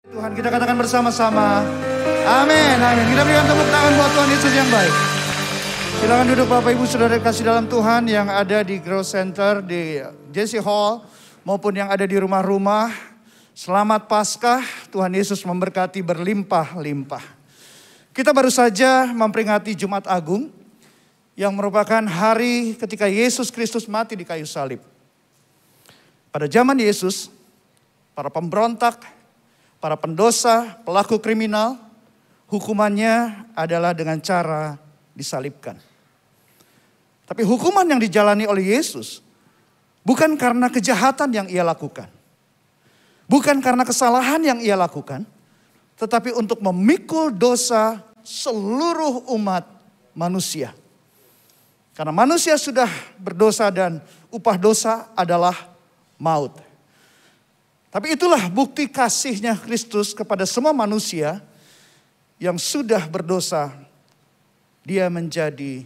Tuhan, kita katakan bersama-sama, amin, amin. Kita berikan tepuk tangan buat Tuhan Yesus yang baik. Silakan duduk Bapak Ibu Saudara kasih dalam Tuhan yang ada di Growth Center, di JC Hall, maupun yang ada di rumah-rumah. Selamat Paskah, Tuhan Yesus memberkati berlimpah-limpah. Kita baru saja memperingati Jumat Agung, yang merupakan hari ketika Yesus Kristus mati di kayu salib. Pada zaman Yesus, para pemberontak, para pendosa, pelaku kriminal, hukumannya adalah dengan cara disalibkan. Tapi hukuman yang dijalani oleh Yesus bukan karena kejahatan yang ia lakukan. Bukan karena kesalahan yang ia lakukan. Tetapi untuk memikul dosa seluruh umat manusia. Karena manusia sudah berdosa dan upah dosa adalah maut. Tapi itulah bukti kasihnya Kristus kepada semua manusia yang sudah berdosa. Dia menjadi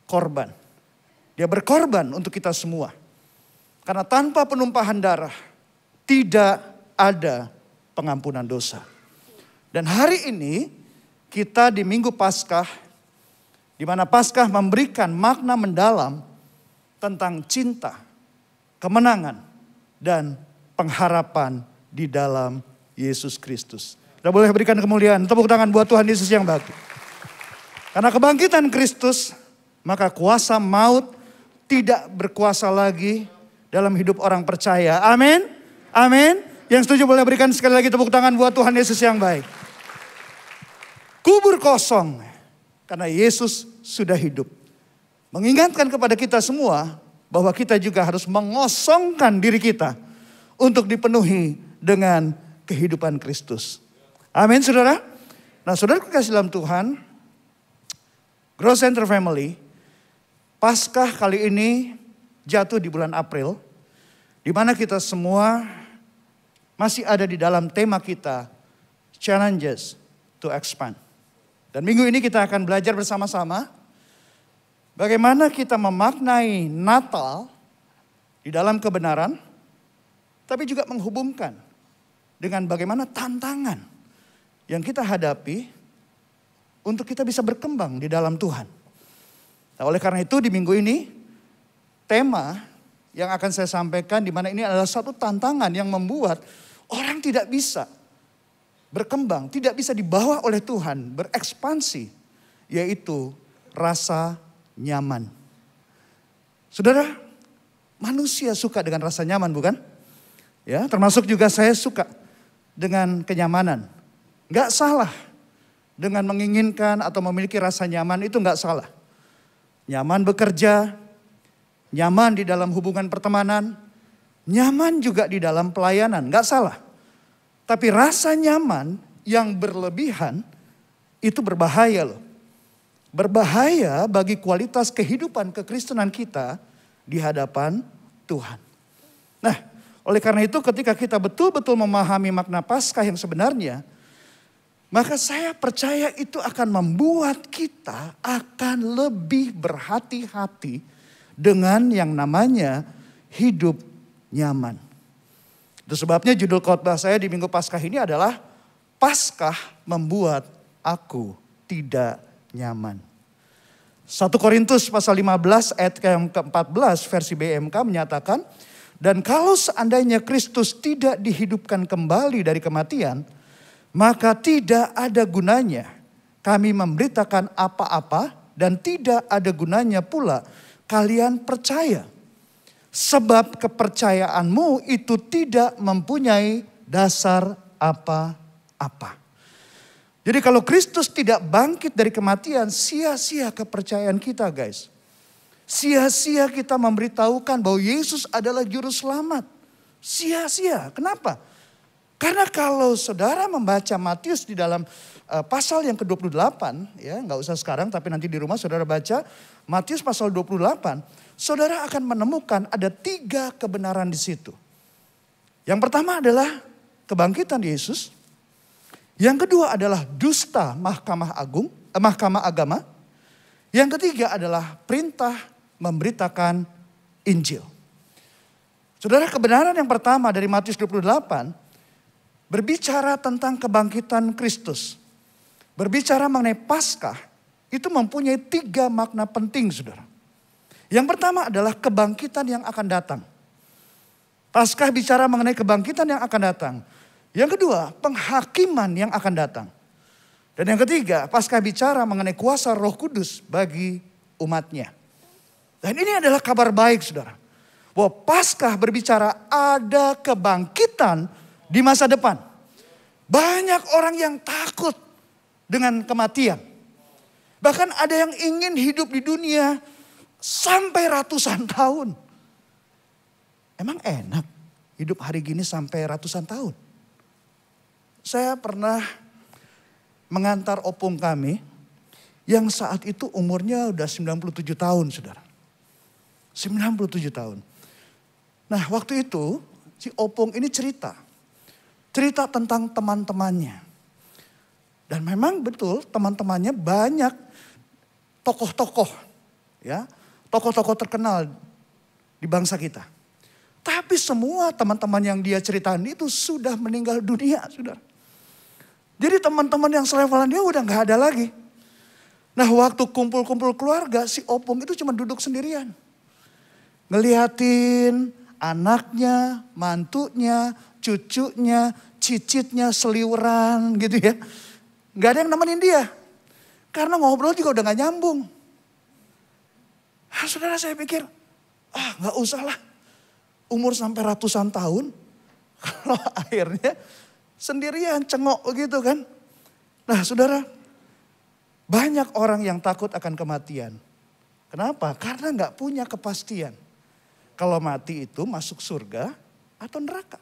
korban. Dia berkorban untuk kita semua. Karena tanpa penumpahan darah tidak ada pengampunan dosa. Dan hari ini kita di Minggu Paskah, di mana Paskah memberikan makna mendalam tentang cinta, kemenangan, dan pengharapan di dalam Yesus Kristus. Kita boleh berikan kemuliaan, tepuk tangan buat Tuhan Yesus yang baik. Karena kebangkitan Kristus, maka kuasa maut tidak berkuasa lagi dalam hidup orang percaya. Amin, amin. Yang setuju boleh berikan sekali lagi tepuk tangan buat Tuhan Yesus yang baik. Kubur kosong, karena Yesus sudah hidup. Mengingatkan kepada kita semua, bahwa kita juga harus mengosongkan diri kita untuk dipenuhi dengan kehidupan Kristus. Amin saudara. Nah saudara kasih dalam Tuhan, Growth Center Family, Paskah kali ini jatuh di bulan April. Di mana kita semua masih ada di dalam tema kita, Challenges to Expand. Dan minggu ini kita akan belajar bersama-sama bagaimana kita memaknai Natal di dalam kebenaran, tapi juga menghubungkan dengan bagaimana tantangan yang kita hadapi untuk kita bisa berkembang di dalam Tuhan. Nah, oleh karena itu di minggu ini tema yang akan saya sampaikan di mana ini adalah satu tantangan yang membuat orang tidak bisa berkembang, tidak bisa dibawa oleh Tuhan, berekspansi, yaitu rasa nyaman. Saudara, manusia suka dengan rasa nyaman bukan? Ya, termasuk juga saya suka dengan kenyamanan. Gak salah dengan menginginkan atau memiliki rasa nyaman, itu gak salah. Nyaman bekerja, nyaman di dalam hubungan pertemanan, nyaman juga di dalam pelayanan, gak salah. Tapi rasa nyaman yang berlebihan itu berbahaya loh. Berbahaya bagi kualitas kehidupan kekristenan kita di hadapan Tuhan. Nah, oleh karena itu ketika kita betul-betul memahami makna Paskah yang sebenarnya, maka saya percaya itu akan membuat kita akan lebih berhati-hati dengan yang namanya hidup nyaman. Itu sebabnya judul khotbah saya di Minggu Paskah ini adalah Paskah membuat aku tidak nyaman. 1 Korintus pasal 15 ayat yang ke-14 versi BMK menyatakan, dan kalau seandainya Kristus tidak dihidupkan kembali dari kematian, maka tidak ada gunanya kami memberitakan apa-apa dan tidak ada gunanya pula kalian percaya. Sebab kepercayaanmu itu tidak mempunyai dasar apa-apa. Jadi kalau Kristus tidak bangkit dari kematian, sia-sia kepercayaan kita guys. Sia-sia kita memberitahukan bahwa Yesus adalah juru selamat. Sia-sia. Kenapa? Karena kalau saudara membaca Matius di dalam pasal yang ke-28, ya nggak usah sekarang tapi nanti di rumah saudara baca Matius pasal 28, saudara akan menemukan ada 3 kebenaran di situ. Yang pertama adalah kebangkitan Yesus. Yang kedua adalah dusta mahkamah agama. Yang ketiga adalah perintah memberitakan Injil. Saudara, kebenaran yang pertama dari Matius 28, berbicara tentang kebangkitan Kristus, berbicara mengenai Paskah, itu mempunyai 3 makna penting, saudara. Yang pertama adalah kebangkitan yang akan datang. Paskah bicara mengenai kebangkitan yang akan datang. Yang kedua, penghakiman yang akan datang. Dan yang ketiga, Paskah bicara mengenai kuasa Roh Kudus bagi umatnya. Dan ini adalah kabar baik, saudara. Bahwa Paskah berbicara ada kebangkitan di masa depan. Banyak orang yang takut dengan kematian. Bahkan ada yang ingin hidup di dunia sampai ratusan tahun. Emang enak hidup hari gini sampai ratusan tahun? Saya pernah mengantar opung kami yang saat itu umurnya udah 97 tahun, saudara. 97 tahun. Nah, waktu itu si opung ini cerita tentang teman-temannya. Dan memang betul teman-temannya banyak tokoh-tokoh, ya, tokoh-tokoh terkenal di bangsa kita. Tapi semua teman-teman yang dia ceritain itu sudah meninggal dunia, saudara. Jadi teman-teman yang selevelan dia udah gak ada lagi. Nah, waktu kumpul-kumpul keluarga, si opung itu cuma duduk sendirian. Ngeliatin anaknya, mantunya, cucunya, cicitnya seliweran gitu ya. Gak ada yang nemenin dia. Karena ngobrol juga udah gak nyambung. Nah, saudara, saya pikir, gak usah lah. Umur sampai ratusan tahun. Kalau akhirnya sendirian cengok begitu kan. Nah, saudara, banyak orang yang takut akan kematian. Kenapa? Karena gak punya kepastian. Kalau mati itu masuk surga atau neraka.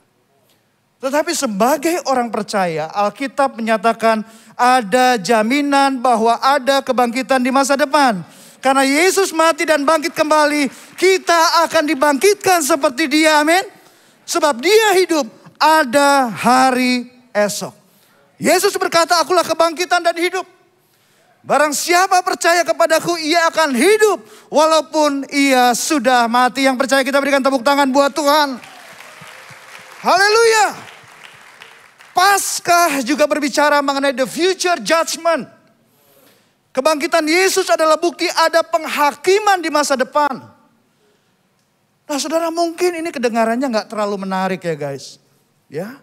Tetapi sebagai orang percaya, Alkitab menyatakan ada jaminan bahwa ada kebangkitan di masa depan. Karena Yesus mati dan bangkit kembali, kita akan dibangkitkan seperti dia, amin. Sebab dia hidup, ada hari esok. Yesus berkata, akulah kebangkitan dan hidup. Barang siapa percaya kepadaku, ia akan hidup walaupun ia sudah mati. Yang percaya kita berikan tepuk tangan buat Tuhan. Haleluya. Paskah juga berbicara mengenai the future judgment. Kebangkitan Yesus adalah bukti ada penghakiman di masa depan. Nah, saudara, mungkin ini kedengarannya gak terlalu menarik ya guys. Ya,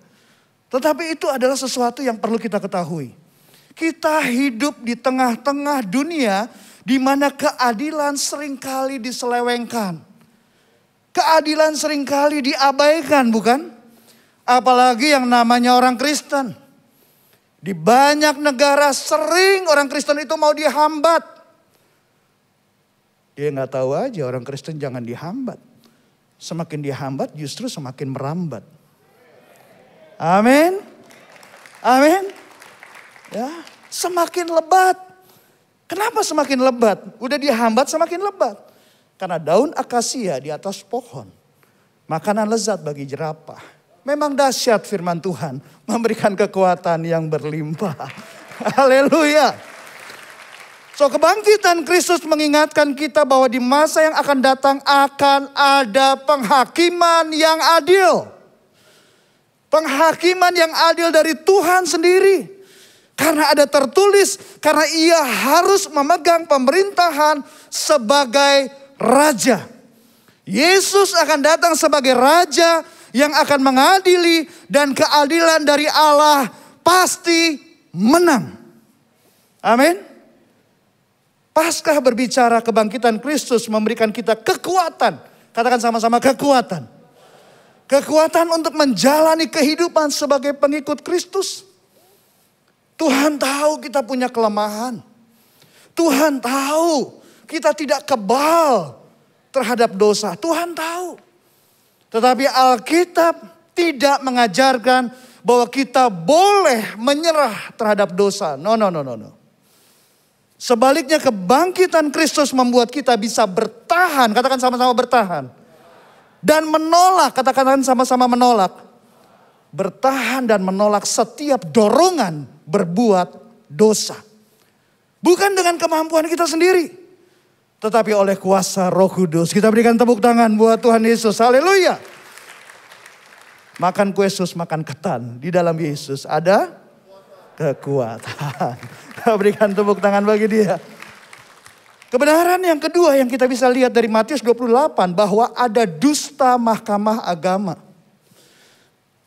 tetapi itu adalah sesuatu yang perlu kita ketahui. Kita hidup di tengah-tengah dunia di mana keadilan seringkali diselewengkan. Keadilan seringkali diabaikan, bukan? Apalagi yang namanya orang Kristen. Di banyak negara sering orang Kristen itu mau dihambat. Dia gak tahu aja orang Kristen jangan dihambat. Semakin dihambat justru semakin merambat. Amin. Amin. Ya, semakin lebat. Kenapa semakin lebat? Udah dihambat semakin lebat. Karena daun akasia di atas pohon, makanan lezat bagi jerapah. Memang dahsyat firman Tuhan, memberikan kekuatan yang berlimpah. Haleluya. So, kebangkitan Kristus mengingatkan kita bahwa di masa yang akan datang akan ada penghakiman yang adil. Penghakiman yang adil dari Tuhan sendiri. Karena ada tertulis, karena ia harus memegang pemerintahan sebagai raja. Yesus akan datang sebagai raja yang akan mengadili, dan keadilan dari Allah pasti menang. Amin. Paskah berbicara kebangkitan Kristus memberikan kita kekuatan. Katakan sama-sama, kekuatan. Kekuatan untuk menjalani kehidupan sebagai pengikut Kristus. Tuhan tahu kita punya kelemahan. Tuhan tahu kita tidak kebal terhadap dosa. Tuhan tahu. Tetapi Alkitab tidak mengajarkan bahwa kita boleh menyerah terhadap dosa. No. Sebaliknya, kebangkitan Kristus membuat kita bisa bertahan. Katakan sama-sama, bertahan. Dan menolak, katakan sama-sama, menolak. Bertahan dan menolak setiap dorongan berbuat dosa. Bukan dengan kemampuan kita sendiri, tetapi oleh kuasa Roh Kudus. Kita berikan tepuk tangan buat Tuhan Yesus. Haleluya. Makan kue sus, makan ketan. Di dalam Yesus ada kekuatan. Berikan tepuk tangan bagi dia. Kebenaran yang kedua yang kita bisa lihat dari Matius 28. Bahwa ada dusta mahkamah agama.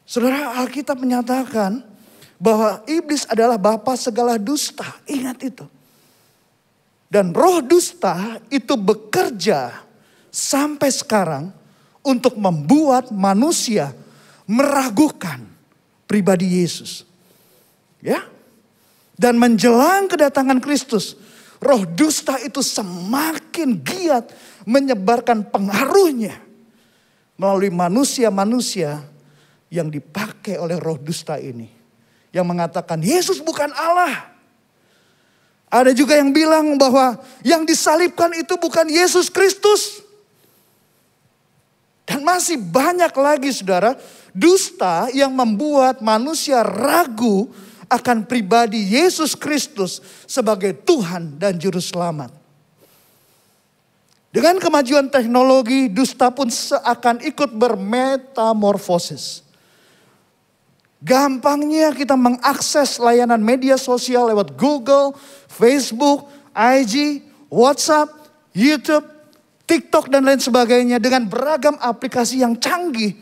Saudara, Alkitab menyatakan bahwa iblis adalah bapa segala dusta. Ingat itu. Dan roh dusta itu bekerja sampai sekarang untuk membuat manusia meragukan pribadi Yesus. Ya. Dan menjelang kedatangan Kristus, roh dusta itu semakin giat menyebarkan pengaruhnya melalui manusia-manusia yang dipakai oleh roh dusta ini. Yang mengatakan Yesus bukan Allah. Ada juga yang bilang bahwa yang disalibkan itu bukan Yesus Kristus. Dan masih banyak lagi saudara, dusta yang membuat manusia ragu akan pribadi Yesus Kristus sebagai Tuhan dan Juru Selamat. Dengan kemajuan teknologi, dusta pun seakan ikut bermetamorfosis. Gampangnya kita mengakses layanan media sosial lewat Google, Facebook, IG, WhatsApp, YouTube, TikTok dan lain sebagainya dengan beragam aplikasi yang canggih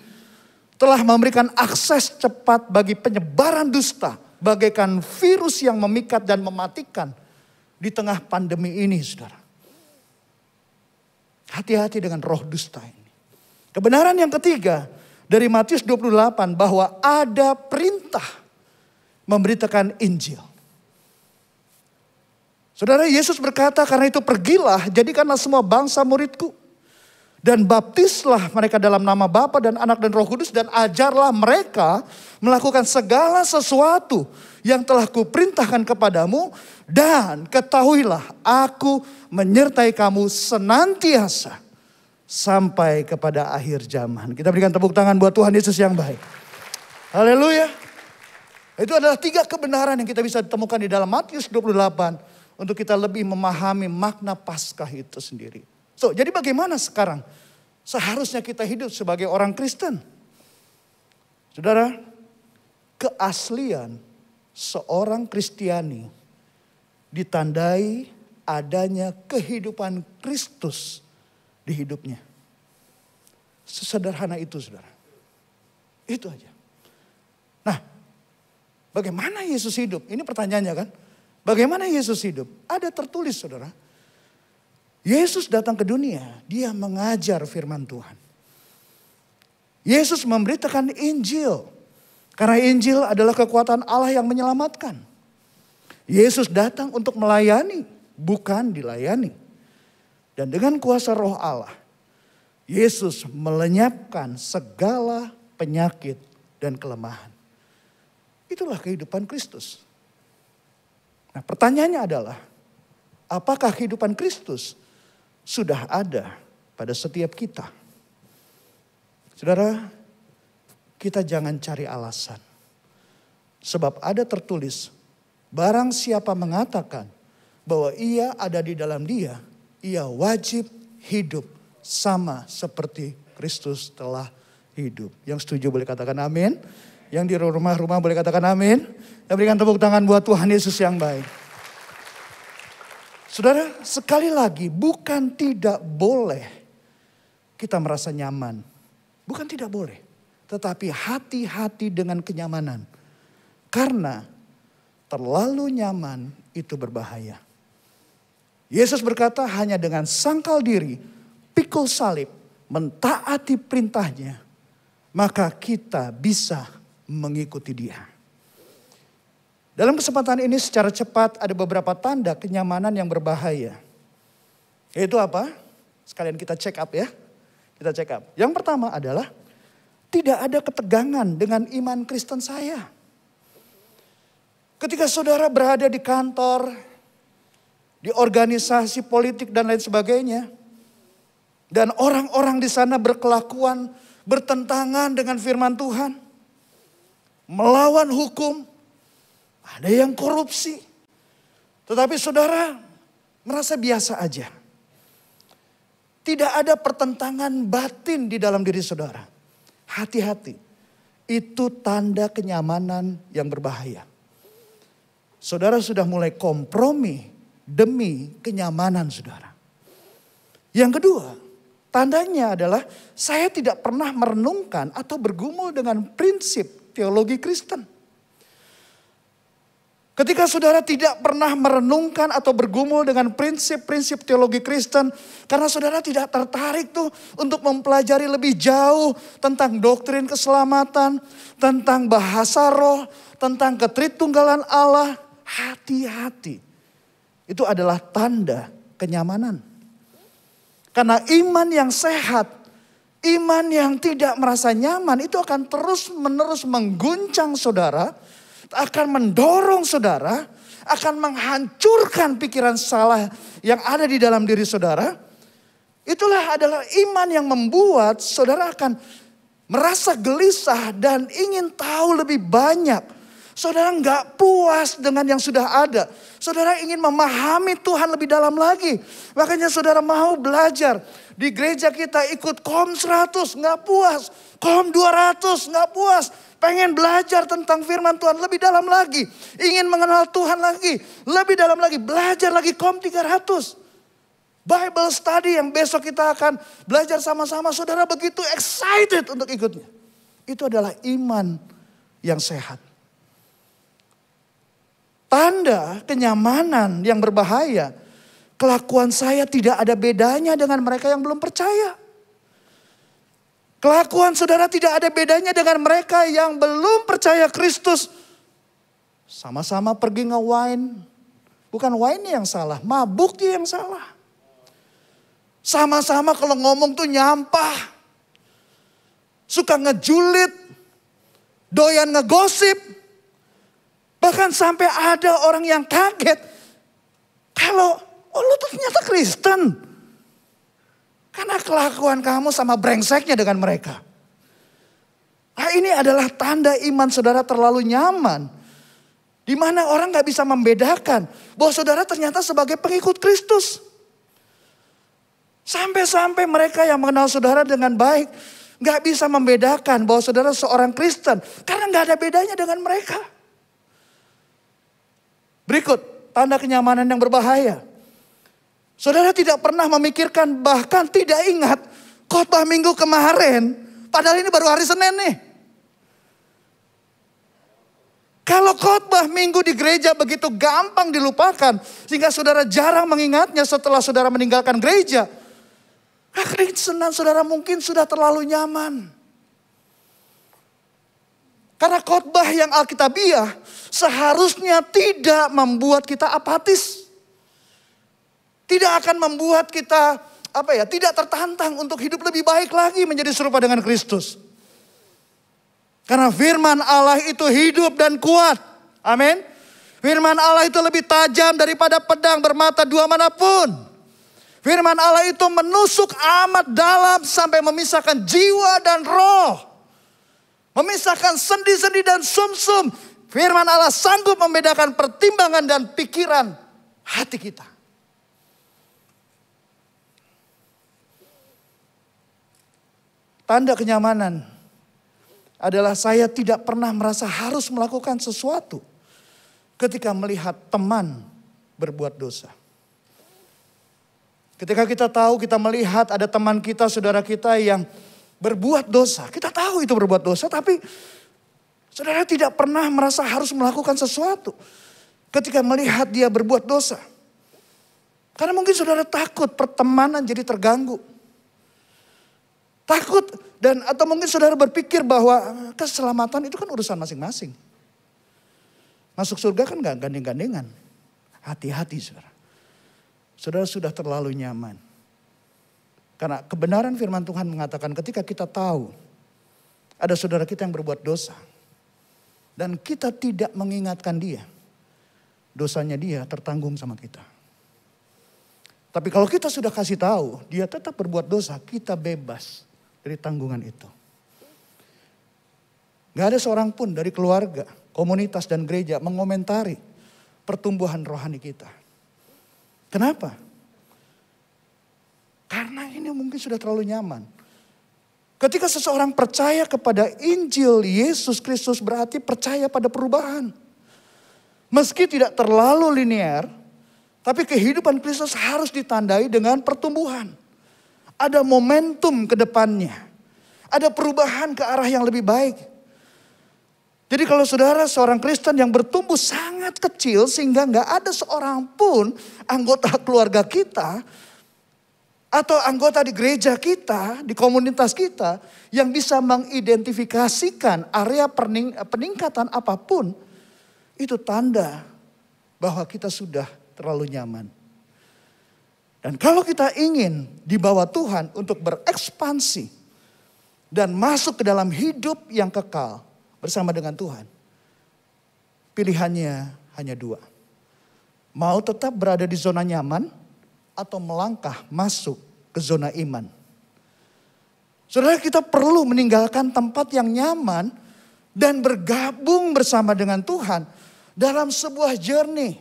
telah memberikan akses cepat bagi penyebaran dusta bagaikan virus yang memikat dan mematikan di tengah pandemi ini, saudara. Hati-hati dengan roh dusta ini. Kebenaran yang ketiga dari Matius 28 bahwa ada perintah memberitakan Injil. Saudara, Yesus berkata, karena itu pergilah, jadikanlah semua bangsa muridku. Dan baptislah mereka dalam nama Bapa dan Anak dan Roh Kudus. Dan ajarlah mereka melakukan segala sesuatu yang telah kuperintahkan kepadamu. Dan ketahuilah, aku menyertai kamu senantiasa sampai kepada akhir zaman. Kita berikan tepuk tangan buat Tuhan Yesus yang baik. Haleluya. Itu adalah 3 kebenaran yang kita bisa temukan di dalam Matius 28. Untuk kita lebih memahami makna Paskah itu sendiri. So, jadi bagaimana sekarang seharusnya kita hidup sebagai orang Kristen? Saudara, keaslian seorang Kristiani ditandai adanya kehidupan Kristus di hidupnya. Sesederhana itu, saudara. Itu aja. Nah, bagaimana Yesus hidup? Ini pertanyaannya kan? Bagaimana Yesus hidup? Ada tertulis, saudara. Yesus datang ke dunia, dia mengajar firman Tuhan. Yesus memberitakan Injil. Karena Injil adalah kekuatan Allah yang menyelamatkan. Yesus datang untuk melayani, bukan dilayani. Dan dengan kuasa Roh Allah, Yesus melenyapkan segala penyakit dan kelemahan. Itulah kehidupan Kristus. Nah, pertanyaannya adalah, apakah kehidupan Kristus sudah ada pada setiap kita? Saudara, kita jangan cari alasan. Sebab ada tertulis, barang siapa mengatakan bahwa ia ada di dalam dia, ia wajib hidup sama seperti Kristus telah hidup. Yang setuju boleh katakan amin. Yang di rumah-rumah boleh katakan amin. Dan berikan tepuk tangan buat Tuhan Yesus yang baik. Saudara, sekali lagi bukan tidak boleh kita merasa nyaman. Bukan tidak boleh. Tetapi hati-hati dengan kenyamanan. Karena terlalu nyaman itu berbahaya. Yesus berkata hanya dengan sangkal diri, pikul salib, mentaati perintahnya. Maka kita bisa mengikuti dia. Dalam kesempatan ini secara cepat ada beberapa tanda kenyamanan yang berbahaya. Yaitu apa? Sekalian kita check up ya. Kita check up. Yang pertama adalah tidak ada ketegangan dengan iman Kristen saya. Ketika saudara berada di kantor, di organisasi politik dan lain sebagainya. Dan orang-orang di sana berkelakuan bertentangan dengan firman Tuhan. Melawan hukum, ada yang korupsi. Tetapi saudara merasa biasa aja. Tidak ada pertentangan batin di dalam diri saudara. Hati-hati. Itu tanda kenyamanan yang berbahaya. Saudara sudah mulai kompromi demi kenyamanan saudara. Yang kedua, tandanya adalah saya tidak pernah merenungkan atau bergumul dengan prinsip teologi Kristen. Ketika saudara tidak pernah merenungkan atau bergumul dengan prinsip-prinsip teologi Kristen, karena saudara tidak tertarik tuh untuk mempelajari lebih jauh tentang doktrin keselamatan, tentang bahasa roh, tentang ketritunggalan Allah, hati-hati. Itu adalah tanda kenyamanan. Karena iman yang sehat, iman yang tidak merasa nyaman itu akan terus-menerus mengguncang saudara, akan mendorong saudara, akan menghancurkan pikiran salah yang ada di dalam diri saudara. Itulah adalah iman yang membuat saudara akan merasa gelisah dan ingin tahu lebih banyak. Saudara nggak puas dengan yang sudah ada. Saudara ingin memahami Tuhan lebih dalam lagi. Makanya saudara mau belajar. Di gereja kita ikut KOM 100 nggak puas. KOM 200 nggak puas. Pengen belajar tentang firman Tuhan lebih dalam lagi. Ingin mengenal Tuhan lagi. Lebih dalam lagi. Belajar lagi KOM 300. Bible study yang besok kita akan belajar sama-sama. Saudara begitu excited untuk ikutnya. Itu adalah iman yang sehat. Tanda kenyamanan yang berbahaya. Kelakuan saya tidak ada bedanya dengan mereka yang belum percaya. Kelakuan saudara tidak ada bedanya dengan mereka yang belum percaya Kristus. Sama-sama pergi nge-wine. Bukan wine yang salah, mabuk dia yang salah. Sama-sama kalau ngomong tuh nyampah. Suka ngejulit. Doyan ngegosip. Bahkan sampai ada orang yang kaget. Kalau, lu tuh ternyata Kristen. Karena kelakuan kamu sama brengseknya dengan mereka. Nah, ini adalah tanda iman saudara terlalu nyaman. Di mana orang gak bisa membedakan bahwa saudara ternyata sebagai pengikut Kristus. Sampai-sampai mereka yang mengenal saudara dengan baik gak bisa membedakan bahwa saudara seorang Kristen. Karena gak ada bedanya dengan mereka. Berikut, tanda kenyamanan yang berbahaya. Saudara tidak pernah memikirkan, bahkan tidak ingat khotbah minggu kemarin. Padahal ini baru hari Senin nih. Kalau khotbah minggu di gereja begitu gampang dilupakan. Sehingga saudara jarang mengingatnya setelah saudara meninggalkan gereja. Kekristenan saudara mungkin sudah terlalu nyaman. Karena khotbah yang alkitabiah seharusnya tidak membuat kita apatis. Tidak akan membuat kita tidak tertantang untuk hidup lebih baik lagi menjadi serupa dengan Kristus. Karena firman Allah itu hidup dan kuat. Amin. Firman Allah itu lebih tajam daripada pedang bermata dua manapun. Firman Allah itu menusuk amat dalam sampai memisahkan jiwa dan roh. Memisahkan sendi-sendi dan sumsum. Firman Allah sanggup membedakan pertimbangan dan pikiran hati kita. Tanda kenyamanan adalah saya tidak pernah merasa harus melakukan sesuatu ketika melihat teman berbuat dosa. Ketika kita tahu, kita melihat ada teman kita, saudara kita yang berbuat dosa. Kita tahu itu berbuat dosa, tapi saudara tidak pernah merasa harus melakukan sesuatu ketika melihat dia berbuat dosa. Karena mungkin saudara takut pertemanan jadi terganggu. Takut atau mungkin saudara berpikir bahwa keselamatan itu kan urusan masing-masing. Masuk surga kan gak gandeng-gandengan. Hati-hati saudara. Saudara sudah terlalu nyaman. Karena kebenaran firman Tuhan mengatakan ketika kita tahu ada saudara kita yang berbuat dosa. Dan kita tidak mengingatkan dia. Dosanya dia tertanggung sama kita. Tapi kalau kita sudah kasih tahu dia tetap berbuat dosa, kita bebas dari tanggungan itu. Gak ada seorang pun dari keluarga, komunitas dan gereja mengomentari pertumbuhan rohani kita. Kenapa? Karena ini mungkin sudah terlalu nyaman. Ketika seseorang percaya kepada Injil Yesus Kristus berarti percaya pada perubahan. Meski tidak terlalu linear, tapi kehidupan Kristus harus ditandai dengan pertumbuhan. Ada momentum ke depannya. Ada perubahan ke arah yang lebih baik. Jadi kalau saudara seorang Kristen yang bertumbuh sangat kecil sehingga nggak ada seorang pun anggota keluarga kita atau anggota di gereja kita, di komunitas kita yang bisa mengidentifikasikan area peningkatan apapun, itu tanda bahwa kita sudah terlalu nyaman. Dan kalau kita ingin dibawa Tuhan untuk berekspansi dan masuk ke dalam hidup yang kekal bersama dengan Tuhan, pilihannya hanya dua. Mau tetap berada di zona nyaman atau melangkah masuk ke zona iman. Saudara, kita perlu meninggalkan tempat yang nyaman dan bergabung bersama dengan Tuhan dalam sebuah journey,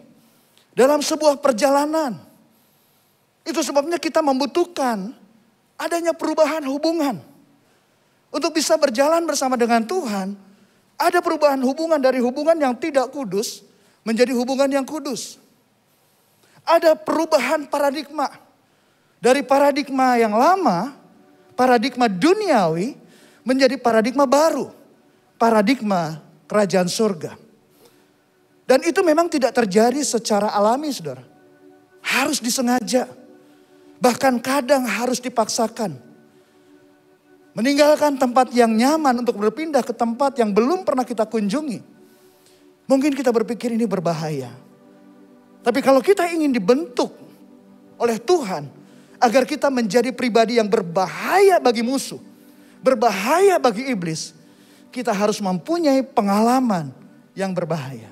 dalam sebuah perjalanan. Itu sebabnya kita membutuhkan adanya perubahan hubungan. Untuk bisa berjalan bersama dengan Tuhan, ada perubahan hubungan dari hubungan yang tidak kudus menjadi hubungan yang kudus. Ada perubahan paradigma. Dari paradigma yang lama, paradigma duniawi menjadi paradigma baru. Paradigma kerajaan surga. Dan itu memang tidak terjadi secara alami, saudara. Harus disengaja. Bahkan kadang harus dipaksakan. Meninggalkan tempat yang nyaman untuk berpindah ke tempat yang belum pernah kita kunjungi. Mungkin kita berpikir ini berbahaya. Tapi kalau kita ingin dibentuk oleh Tuhan agar kita menjadi pribadi yang berbahaya bagi musuh, berbahaya bagi iblis, kita harus mempunyai pengalaman yang berbahaya.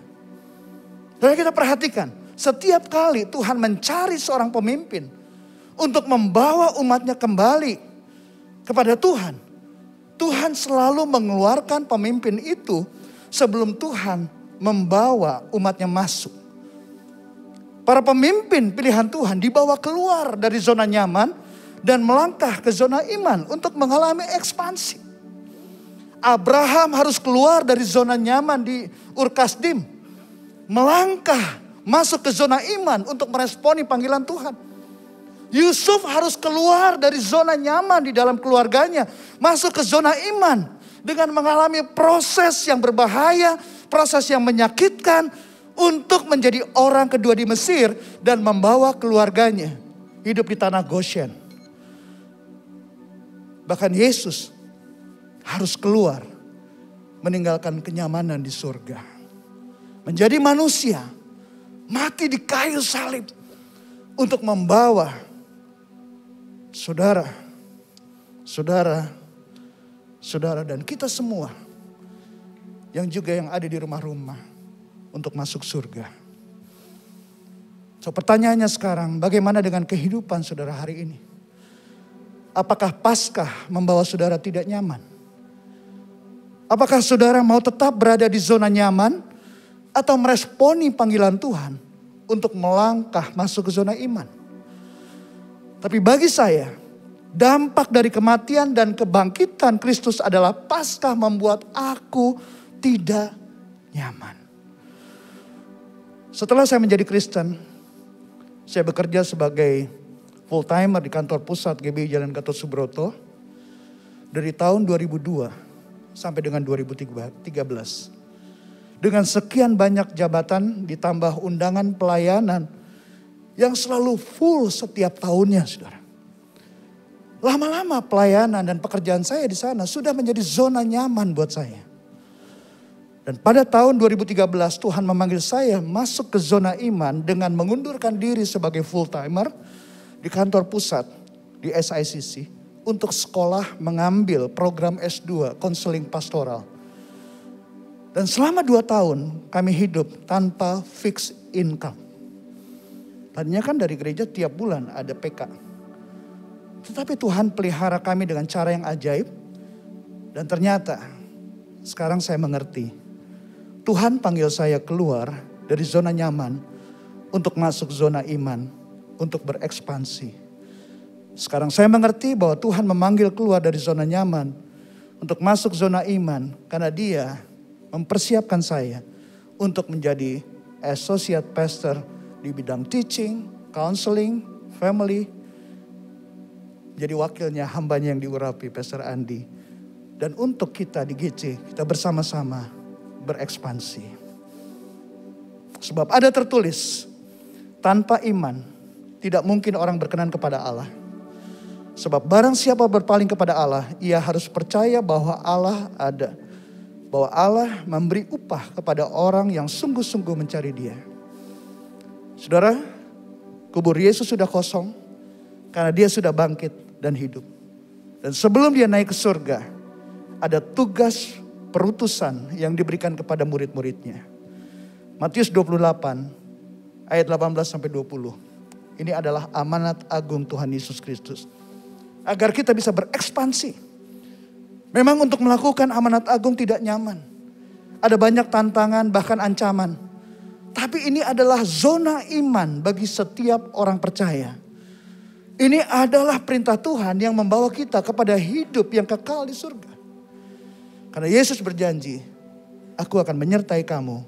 Dan kita perhatikan, setiap kali Tuhan mencari seorang pemimpin untuk membawa umatnya kembali kepada Tuhan, Tuhan selalu mengeluarkan pemimpin itu sebelum Tuhan membawa umatnya masuk. Para pemimpin pilihan Tuhan dibawa keluar dari zona nyaman dan melangkah ke zona iman untuk mengalami ekspansi. Abraham harus keluar dari zona nyaman di Ur Kasdim, melangkah masuk ke zona iman untuk meresponi panggilan Tuhan. Yusuf harus keluar dari zona nyaman di dalam keluarganya, masuk ke zona iman dengan mengalami proses yang berbahaya, proses yang menyakitkan, untuk menjadi orang kedua di Mesir dan membawa keluarganya hidup di tanah Goshen. Bahkan Yesus harus keluar meninggalkan kenyamanan di surga. Menjadi manusia, mati di kayu salib untuk membawa saudara dan kita semua yang juga yang ada di rumah-rumah untuk masuk surga. So pertanyaannya sekarang, bagaimana dengan kehidupan saudara hari ini? Apakah Paskah membawa saudara tidak nyaman? Apakah saudara mau tetap berada di zona nyaman atau meresponi panggilan Tuhan untuk melangkah masuk ke zona iman? Tapi bagi saya, dampak dari kematian dan kebangkitan Kristus adalah Paskah membuat aku tidak nyaman. Setelah saya menjadi Kristen, saya bekerja sebagai full timer di kantor pusat GBI Jalan Gatot Subroto dari tahun 2002 sampai dengan 2013. Dengan sekian banyak jabatan ditambah undangan pelayanan yang selalu full setiap tahunnya, saudara. Lama-lama pelayanan dan pekerjaan saya di sana sudah menjadi zona nyaman buat saya. Dan pada tahun 2013 Tuhan memanggil saya masuk ke zona iman dengan mengundurkan diri sebagai full timer di kantor pusat di SICC untuk sekolah mengambil program S2 konseling pastoral. Dan selama 2 tahun kami hidup tanpa fixed income. Tadinya kan dari gereja tiap bulan ada PK. Tetapi Tuhan pelihara kami dengan cara yang ajaib. Dan ternyata sekarang saya mengerti. Tuhan panggil saya keluar dari zona nyaman untuk masuk zona iman, untuk berekspansi. Sekarang saya mengerti bahwa Tuhan memanggil keluar dari zona nyaman untuk masuk zona iman. Karena Dia mempersiapkan saya untuk menjadi associate pastor di bidang teaching, counseling, family. Jadi wakilnya, hambanya yang diurapi, Pastor Andi. Dan untuk kita di GC, kita bersama-sama berekspansi. Sebab ada tertulis, tanpa iman tidak mungkin orang berkenan kepada Allah. Sebab barang siapa berpaling kepada Allah, ia harus percaya bahwa Allah ada. Bahwa Allah memberi upah kepada orang yang sungguh-sungguh mencari Dia. Saudara, kubur Yesus sudah kosong karena Dia sudah bangkit dan hidup. Dan sebelum Dia naik ke surga, ada tugas perutusan yang diberikan kepada murid-muridnya. Matius 28 ayat 18-20. Ini adalah amanat agung Tuhan Yesus Kristus. Agar kita bisa berekspansi. Memang untuk melakukan amanat agung tidak nyaman. Ada banyak tantangan bahkan ancaman. Tapi ini adalah zona iman bagi setiap orang percaya. Ini adalah perintah Tuhan yang membawa kita kepada hidup yang kekal di surga. Karena Yesus berjanji, aku akan menyertai kamu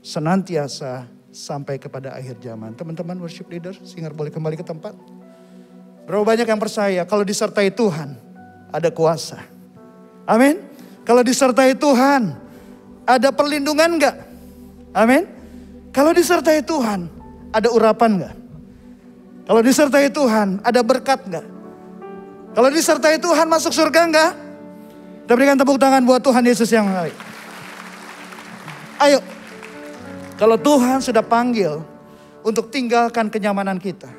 senantiasa sampai kepada akhir zaman. Teman-teman worship leader, singer boleh kembali ke tempat. Berapa banyak yang percaya kalau disertai Tuhan ada kuasa. Amin. Kalau disertai Tuhan ada perlindungan enggak? Amin. Kalau disertai Tuhan ada urapan enggak? Kalau disertai Tuhan ada berkat enggak? Kalau disertai Tuhan masuk surga enggak? Kita berikan tepuk tangan buat Tuhan Yesus yang baik. Ayo. Kalau Tuhan sudah panggil untuk tinggalkan kenyamanan kita,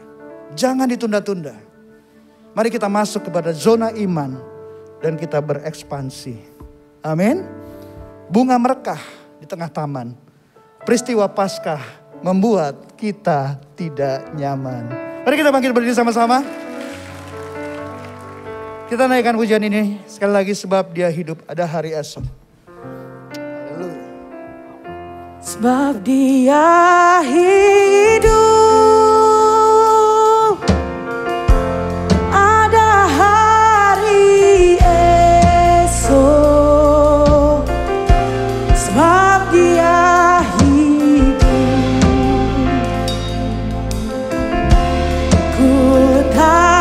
jangan ditunda-tunda. Mari kita masuk kepada zona iman dan kita berekspansi. Amin. Bunga merekah di tengah taman. Peristiwa Paskah membuat kita tidak nyaman. Mari kita bangkit berdiri sama-sama. Kita naikkan pujian ini sekali lagi sebab Dia hidup, ada hari esok. Haleluya. Sebab Dia hidup. Sebab Dia hidup. Sebab Dia hidup. Ada hari esok. Sebab Dia hidup. Ku tak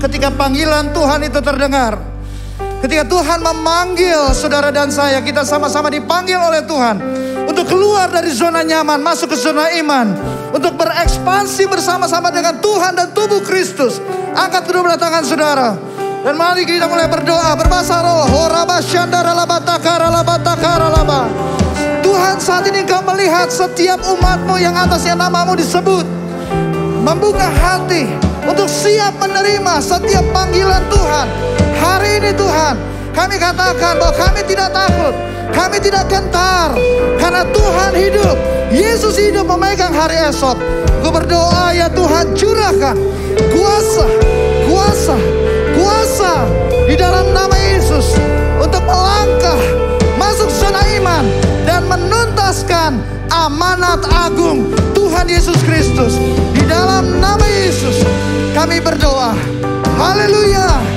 ketika panggilan Tuhan itu terdengar. Ketika Tuhan memanggil saudara dan saya, kita sama-sama dipanggil oleh Tuhan untuk keluar dari zona nyaman, masuk ke zona iman, untuk berekspansi bersama-sama dengan Tuhan dan tubuh Kristus. Angkat kedua belah tangan saudara dan mari kita mulai berdoa berbahasa roh. Tuhan, saat ini Engkau melihat setiap umat-Mu yang atasnya nama-Mu disebut, membuka hati untuk siap menerima setiap panggilan Tuhan. Hari ini Tuhan, kami katakan bahwa kami tidak takut, kami tidak gentar, karena Tuhan hidup. Yesus hidup memegang hari esok. Ku berdoa ya Tuhan, curahkan kuasa, kuasa, kuasa di dalam nama Yesus untuk melangkah masuk zona iman dan menuntaskan amanat agung Tuhan Yesus Kristus. Di dalam nama Yesus kami berdoa. Haleluya.